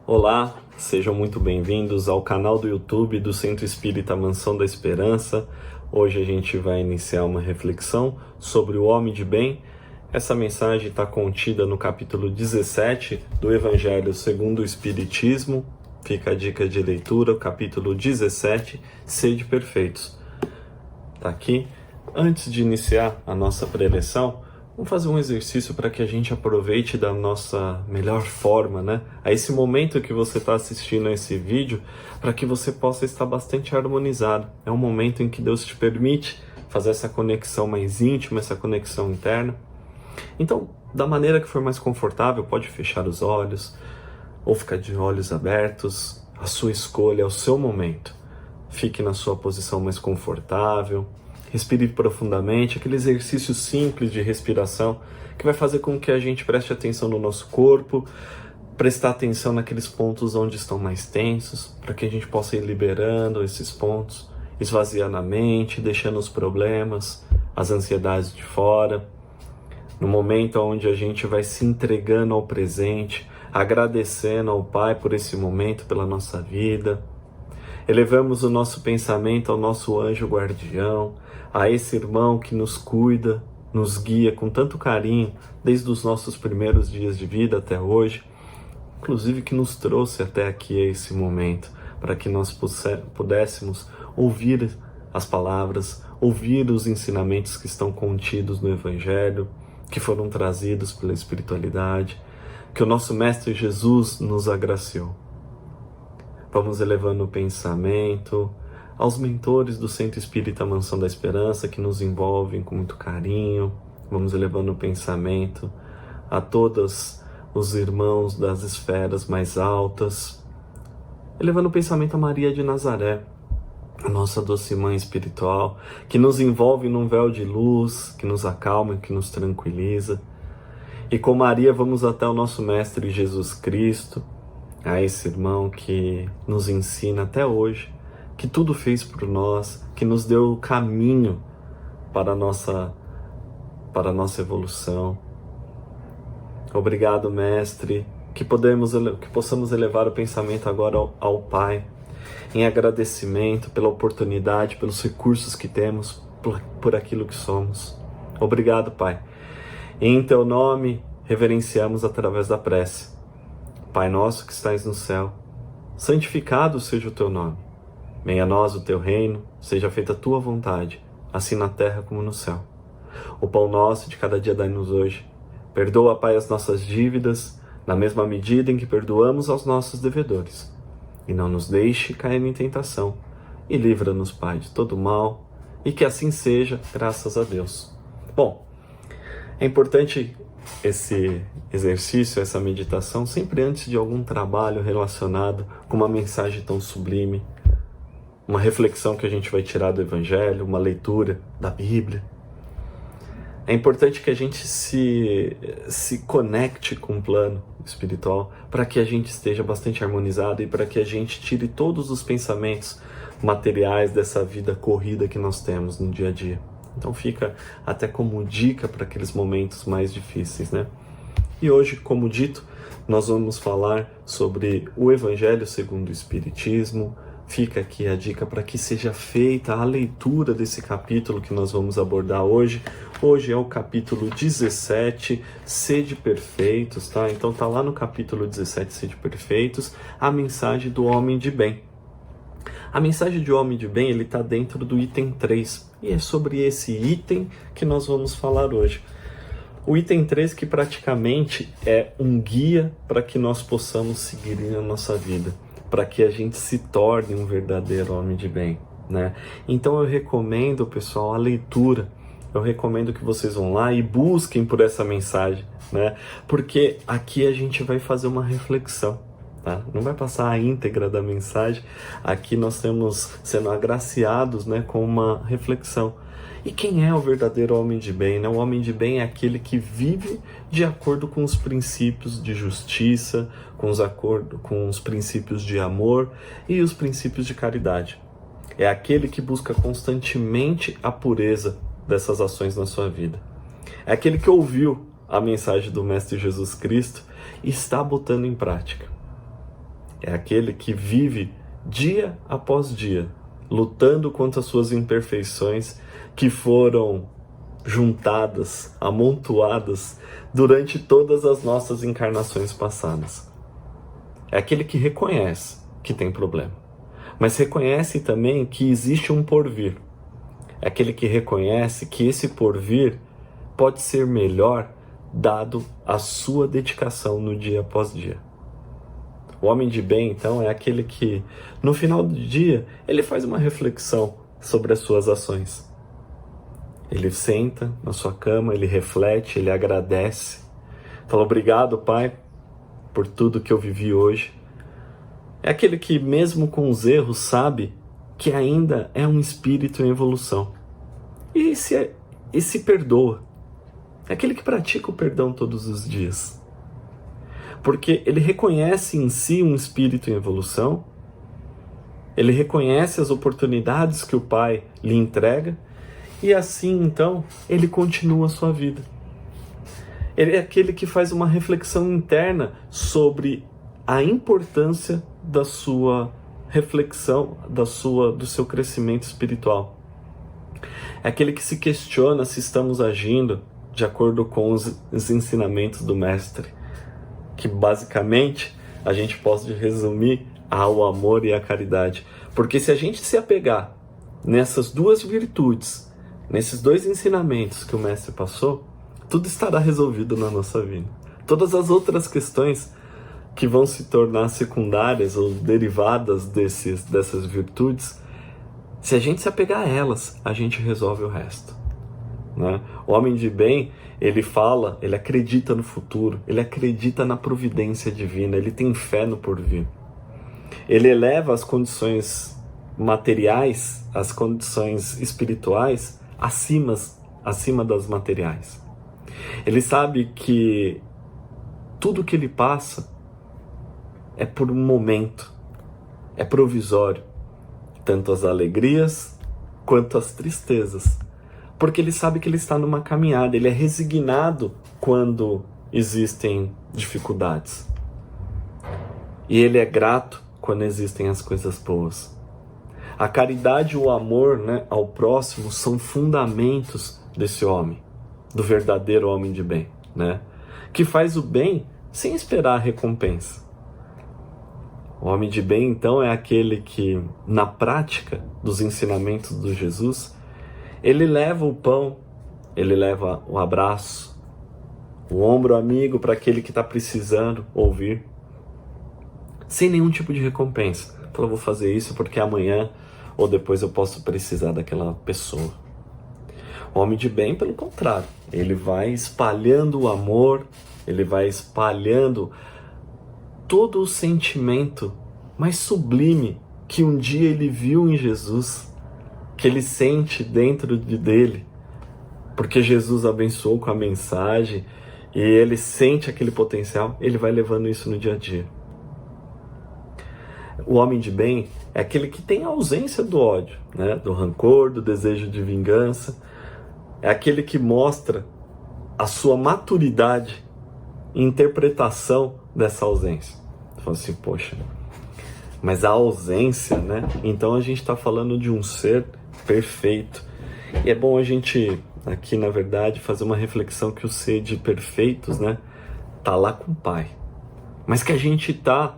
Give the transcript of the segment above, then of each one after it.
Olá, sejam muito bem-vindos ao canal do YouTube do Centro Espírita Mansão da Esperança. Hoje a gente vai iniciar uma reflexão sobre o homem de bem. Essa mensagem está contida no capítulo 17 do Evangelho segundo o Espiritismo. Fica a dica de leitura, o capítulo 17, Sede Perfeitos. Está aqui. Antes de iniciar a nossa preleção, vamos fazer um exercício para que a gente aproveite da nossa melhor forma, né? A esse momento que você está assistindo a esse vídeo, para que você possa estar bastante harmonizado. É um momento em que Deus te permite fazer essa conexão mais íntima, essa conexão interna. Então, da maneira que for mais confortável, pode fechar os olhos ou ficar de olhos abertos. A sua escolha é o seu momento. Fique na sua posição mais confortável. Respire profundamente, aquele exercício simples de respiração que vai fazer com que a gente preste atenção no nosso corpo, prestar atenção naqueles pontos onde estão mais tensos, para que a gente possa ir liberando esses pontos, esvaziando a mente, deixando os problemas, as ansiedades de fora. No momento onde a gente vai se entregando ao presente, agradecendo ao Pai por esse momento, pela nossa vida. Elevamos o nosso pensamento ao nosso anjo guardião, a esse irmão que nos cuida, nos guia com tanto carinho, desde os nossos primeiros dias de vida até hoje, inclusive que nos trouxe até aqui a esse momento, para que nós pudéssemos ouvir as palavras, ouvir os ensinamentos que estão contidos no Evangelho, que foram trazidos pela espiritualidade, que o nosso Mestre Jesus nos agraciou. Vamos elevando o pensamento aos mentores do Centro Espírita Mansão da Esperança, que nos envolvem com muito carinho. Vamos elevando o pensamento a todos os irmãos das esferas mais altas. Elevando o pensamento a Maria de Nazaré, a nossa doce mãe espiritual, que nos envolve num véu de luz, que nos acalma, que nos tranquiliza. E com Maria vamos até o nosso Mestre Jesus Cristo, a esse irmão que nos ensina até hoje, que tudo fez por nós, que nos deu o caminho para a nossa evolução. Obrigado, Mestre, que possamos elevar o pensamento agora ao Pai, em agradecimento pela oportunidade, pelos recursos que temos, por aquilo que somos. Obrigado, Pai. Em Teu nome, reverenciamos através da prece. Pai nosso que estais no céu, santificado seja o Teu nome. Venha a nós o Teu reino, seja feita a Tua vontade, assim na terra como no céu. O pão nosso de cada dia dai-nos hoje. Perdoa, Pai, as nossas dívidas, na mesma medida em que perdoamos aos nossos devedores. E não nos deixe cair em tentação, e livra-nos, Pai, de todo mal, e que assim seja, graças a Deus. Bom, é importante esse exercício, essa meditação, sempre antes de algum trabalho relacionado com uma mensagem tão sublime, uma reflexão que a gente vai tirar do Evangelho, uma leitura da Bíblia. É importante que a gente se conecte com o plano espiritual para que a gente esteja bastante harmonizado e para que a gente tire todos os pensamentos materiais dessa vida corrida que nós temos no dia a dia. Então fica até como dica para aqueles momentos mais difíceis, né? E hoje, como dito, nós vamos falar sobre o Evangelho segundo o Espiritismo. Fica aqui a dica para que seja feita a leitura desse capítulo que nós vamos abordar hoje. Hoje é o capítulo 17, Sede Perfeitos, tá? Então tá lá no capítulo 17, Sede Perfeitos, a mensagem do homem de bem. A mensagem do homem de bem, ele está dentro do item 3, e é sobre esse item que nós vamos falar hoje. O item 3 que praticamente é um guia para que nós possamos seguir na nossa vida, para que a gente se torne um verdadeiro homem de bem, né? Então eu recomendo, pessoal, a leitura. Eu recomendo que vocês vão lá e busquem por essa mensagem, né? Porque aqui a gente vai fazer uma reflexão, tá? Não vai passar a íntegra da mensagem. Aqui nós estamos sendo agraciados, né, com uma reflexão. E quem é o verdadeiro homem de bem, né? O homem de bem é aquele que vive de acordo com os princípios de justiça, com os princípios de amor e os princípios de caridade. É aquele que busca constantemente a pureza dessas ações na sua vida. É aquele que ouviu a mensagem do Mestre Jesus Cristo e está botando em prática. é aquele que vive dia após dia, lutando contra as suas imperfeições que foram juntadas, amontoadas durante todas as nossas encarnações passadas. É aquele que reconhece que tem problema, mas reconhece também que existe um porvir. É aquele que reconhece que esse porvir pode ser melhor dado a sua dedicação no dia após dia. O homem de bem, então, é aquele que, no final do dia, ele faz uma reflexão sobre as suas ações. Ele senta na sua cama, ele reflete, ele agradece. Fala, obrigado, Pai, por tudo que eu vivi hoje. É aquele que, mesmo com os erros, sabe que ainda é um espírito em evolução. E se perdoa. É aquele que pratica o perdão todos os dias. Porque ele reconhece em si um espírito em evolução, ele reconhece as oportunidades que o Pai lhe entrega, e assim, então, ele continua a sua vida. Ele é aquele que faz uma reflexão interna sobre a importância da sua reflexão, do seu crescimento espiritual. É aquele que se questiona se estamos agindo de acordo com os ensinamentos do Mestre, que basicamente a gente pode resumir ao amor e à caridade. Porque se a gente se apegar nessas duas virtudes, nesses dois ensinamentos que o Mestre passou, tudo estará resolvido na nossa vida. Todas as outras questões que vão se tornar secundárias ou derivadas dessas virtudes, se a gente se apegar a elas, a gente resolve o resto, né? O homem de bem, ele fala, ele acredita no futuro, ele acredita na providência divina, ele tem fé no porvir. Ele eleva as condições materiais, as condições espirituais, acima das materiais. Ele sabe que tudo que ele passa é por um momento, é provisório, tanto as alegrias quanto as tristezas, porque ele sabe que ele está numa caminhada, ele é resignado quando existem dificuldades. E ele é grato quando existem as coisas boas. A caridade e o amor, né, ao próximo são fundamentos desse homem, do verdadeiro homem de bem, né, que faz o bem sem esperar a recompensa. O homem de bem, então, é aquele que, na prática dos ensinamentos do Jesus, ele leva o pão, ele leva o abraço, o ombro amigo para aquele que está precisando ouvir, sem nenhum tipo de recompensa. Então eu vou fazer isso porque amanhã ou depois eu posso precisar daquela pessoa. O homem de bem, pelo contrário, ele vai espalhando o amor, ele vai espalhando todo o sentimento mais sublime que um dia ele viu em Jesus, que ele sente dentro dele, porque Jesus abençoou com a mensagem e ele sente aquele potencial, ele vai levando isso no dia a dia. O homem de bem é aquele que tem a ausência do ódio, né? Do rancor, do desejo de vingança. É aquele que mostra a sua maturidade em interpretação dessa ausência. Você fala assim, poxa, mas a ausência, né? Então a gente está falando de um ser perfeito. E é bom a gente, aqui na verdade, fazer uma reflexão que o ser de perfeitos, né, tá lá com o Pai. Mas que a gente tá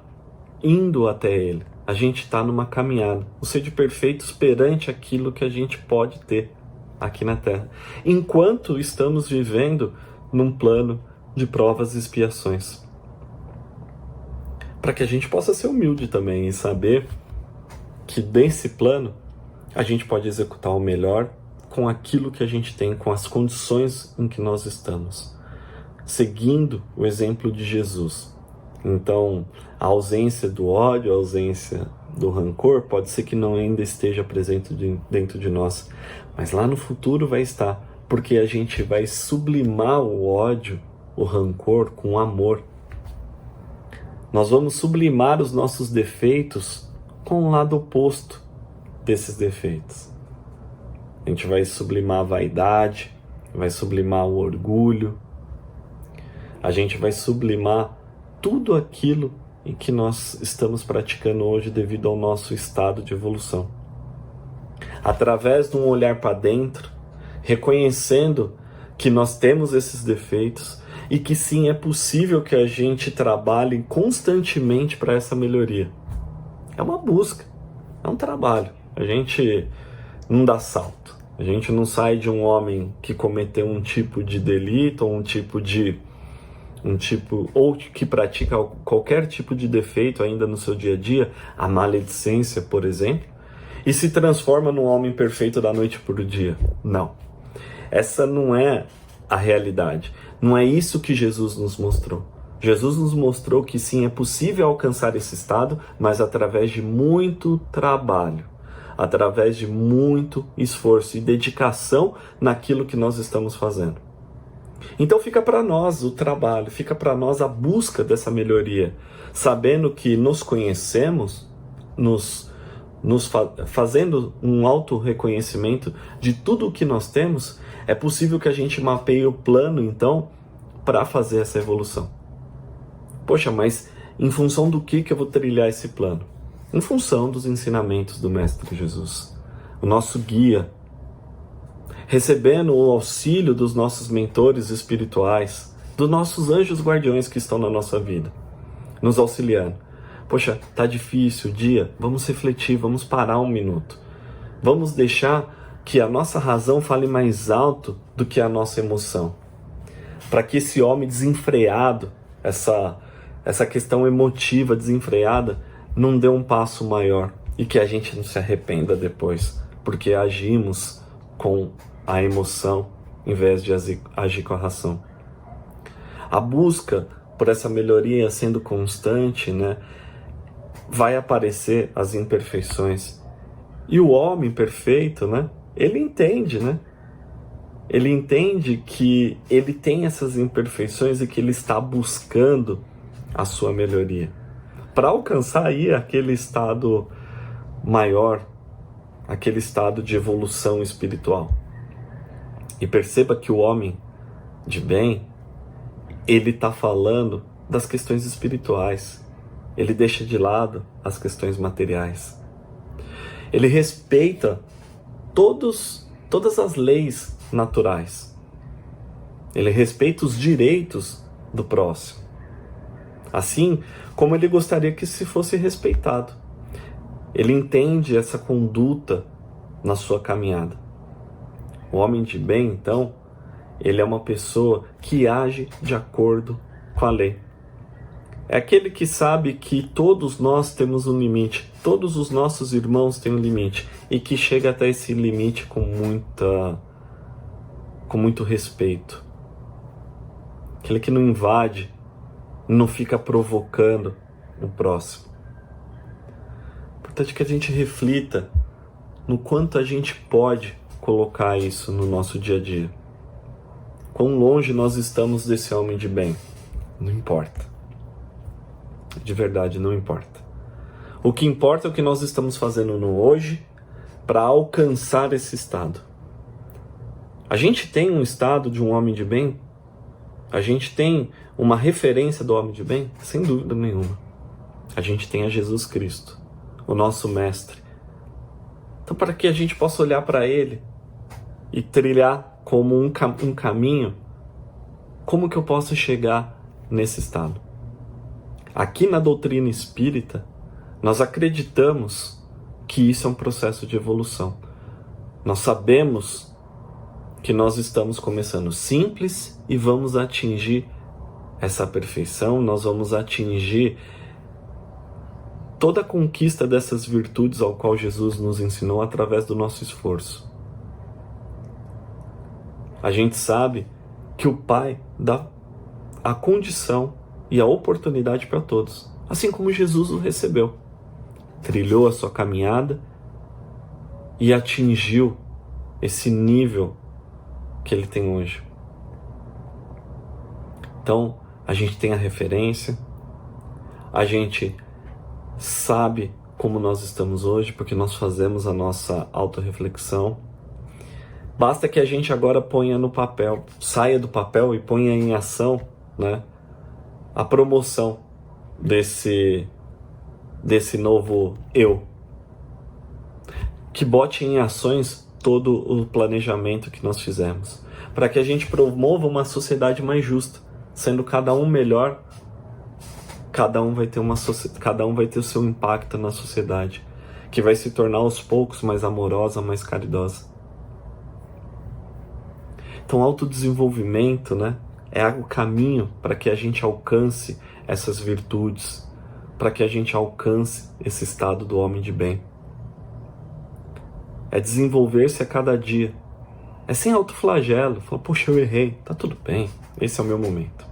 indo até Ele. A gente está numa caminhada. O ser de perfeitos perante aquilo que a gente pode ter aqui na Terra. Enquanto estamos vivendo num plano de provas e expiações. Para que a gente possa ser humilde também e saber que desse plano a gente pode executar o melhor com aquilo que a gente tem, com as condições em que nós estamos, seguindo o exemplo de Jesus. Então, a ausência do ódio, a ausência do rancor, pode ser que não ainda esteja presente dentro de nós, mas lá no futuro vai estar, porque a gente vai sublimar o ódio, o rancor com amor. Nós vamos sublimar os nossos defeitos com o lado oposto desses defeitos. A gente vai sublimar a vaidade, vai sublimar o orgulho, a gente vai sublimar tudo aquilo e que nós estamos praticando hoje devido ao nosso estado de evolução. Através de um olhar para dentro, reconhecendo que nós temos esses defeitos e que sim, é possível que a gente trabalhe constantemente para essa melhoria. É uma busca, é um trabalho. A gente não dá salto. A gente não sai de um homem que cometeu um tipo de delito ou ou que pratica qualquer tipo de defeito ainda no seu dia a dia, a maledicência, por exemplo, e se transforma num homem perfeito da noite para o dia. Não. Essa não é a realidade. Não é isso que Jesus nos mostrou. Jesus nos mostrou que sim, é possível alcançar esse estado, mas através de muito trabalho, através de muito esforço e dedicação naquilo que nós estamos fazendo. Então fica para nós o trabalho, fica para nós a busca dessa melhoria, sabendo que nos conhecemos, fazendo um auto-reconhecimento de tudo o que nós temos, é possível que a gente mapeie o plano, então, para fazer essa evolução. Poxa, mas em função do que eu vou trilhar esse plano? Em função dos ensinamentos do Mestre Jesus, o nosso guia, recebendo o auxílio dos nossos mentores espirituais, dos nossos anjos guardiões que estão na nossa vida, nos auxiliando. Poxa, tá difícil o dia? Vamos refletir, vamos parar um minuto. Vamos deixar que a nossa razão fale mais alto do que a nossa emoção. Para que esse homem desenfreado, essa questão emotiva desenfreada, não dê um passo maior e que a gente não se arrependa depois, porque agimos com a emoção em vez de agir com a razão. A busca por essa melhoria sendo constante, né, vai aparecer as imperfeições. E o homem perfeito, né, ele entende, né? Ele entende que ele tem essas imperfeições e que ele está buscando a sua melhoria para alcançar aí aquele estado maior, aquele estado de evolução espiritual. E perceba que o homem de bem, ele está falando das questões espirituais. Ele deixa de lado as questões materiais. Ele respeita todas as leis naturais. Ele respeita os direitos do próximo, assim como ele gostaria que se fosse respeitado. Ele entende essa conduta na sua caminhada. O homem de bem, então, ele é uma pessoa que age de acordo com a lei. É aquele que sabe que todos nós temos um limite, todos os nossos irmãos têm um limite, e que chega até esse limite com muito respeito. Aquele que não invade, não fica provocando o próximo. Importante que a gente reflita no quanto a gente pode colocar isso no nosso dia a dia. Quão longe nós estamos desse homem de bem. Não importa. De verdade, não importa. O que importa é o que nós estamos fazendo no hoje para alcançar esse estado. A gente tem um estado de um homem de bem? A gente tem uma referência do homem de bem? Sem dúvida nenhuma. A gente tem a Jesus Cristo, o nosso mestre. Então, para que a gente possa olhar para ele e trilhar como um caminho, como que eu posso chegar nesse estado? Aqui na doutrina espírita, nós acreditamos que isso é um processo de evolução. Nós sabemos que nós estamos começando simples e vamos atingir essa perfeição, nós vamos atingir toda a conquista dessas virtudes ao qual Jesus nos ensinou através do nosso esforço. A gente sabe que o Pai dá a condição e a oportunidade para todos, assim como Jesus o recebeu. Trilhou a sua caminhada e atingiu esse nível que ele tem hoje. Então, a gente tem a referência, a gente sabe como nós estamos hoje, porque nós fazemos a nossa autorreflexão. Basta que a gente agora ponha no papel, saia do papel e ponha em ação, né, a promoção desse novo eu, que bote em ações todo o planejamento que nós fizemos, para que a gente promova uma sociedade mais justa, sendo cada um melhor, cada um vai ter o seu impacto na sociedade, que vai se tornar aos poucos mais amorosa, mais caridosa. Então, autodesenvolvimento, né, é o caminho para que a gente alcance essas virtudes, para que a gente alcance esse estado do homem de bem. É desenvolver-se a cada dia. É sem autoflagelo. Fala, poxa, eu errei. Tá tudo bem. Esse é o meu momento.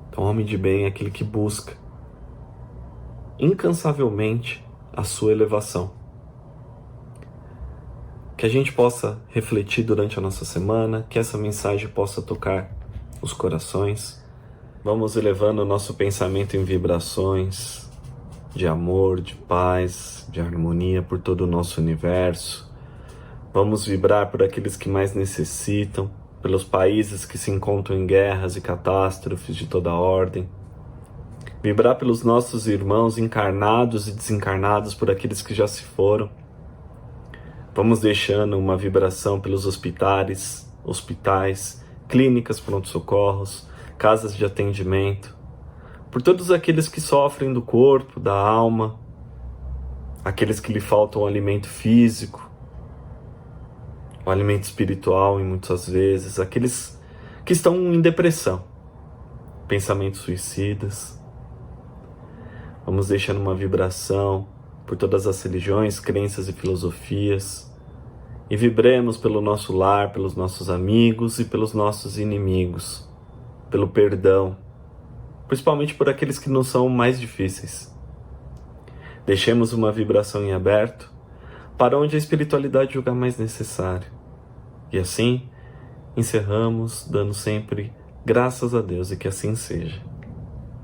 Então, o homem de bem é aquele que busca incansavelmente a sua elevação. Que a gente possa refletir durante a nossa semana, que essa mensagem possa tocar os corações. Vamos elevando o nosso pensamento em vibrações de amor, de paz, de harmonia por todo o nosso universo. Vamos vibrar por aqueles que mais necessitam, pelos países que se encontram em guerras e catástrofes de toda ordem. Vibrar pelos nossos irmãos encarnados e desencarnados, por aqueles que já se foram. Vamos deixando uma vibração pelos hospitais, clínicas, pronto-socorros, casas de atendimento, por todos aqueles que sofrem do corpo, da alma, aqueles que lhe faltam o alimento físico, o alimento espiritual, e muitas vezes, aqueles que estão em depressão, pensamentos suicidas. Vamos deixando uma vibração por todas as religiões, crenças e filosofias, e vibremos pelo nosso lar, pelos nossos amigos e pelos nossos inimigos, pelo perdão, principalmente por aqueles que nos são mais difíceis. Deixemos uma vibração em aberto para onde a espiritualidade julgar mais necessário. E assim, encerramos dando sempre graças a Deus, e que assim seja.